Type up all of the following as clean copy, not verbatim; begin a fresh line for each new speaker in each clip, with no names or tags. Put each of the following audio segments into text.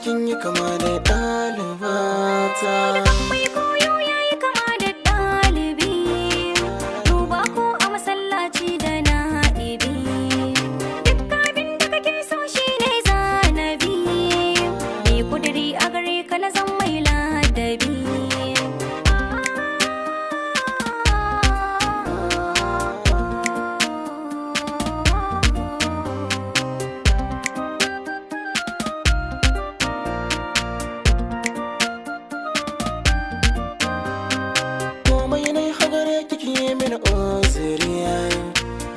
kin yi kama da ɗalibata.
Mai koyo yayi kama da ɗalibi, duba ko a masallaci da na'ibi. Duk abin da kake so shine zanabi, ni kudiri a gare ka na zan mai ladabi.
Mini oziriya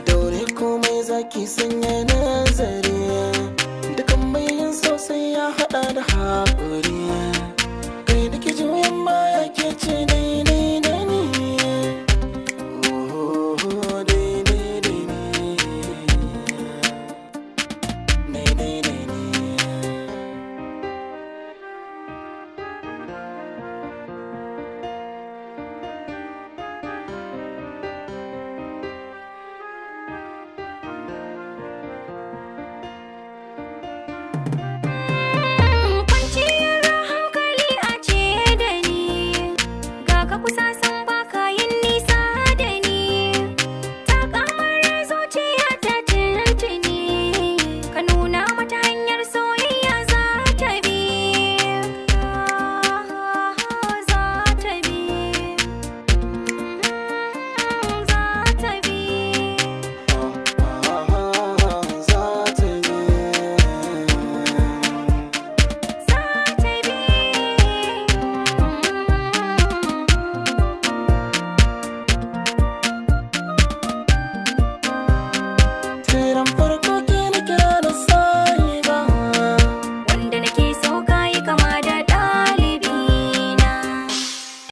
daure komai zaki sanya nazariya dukan mai yin sosai ya hada da haƙuriya.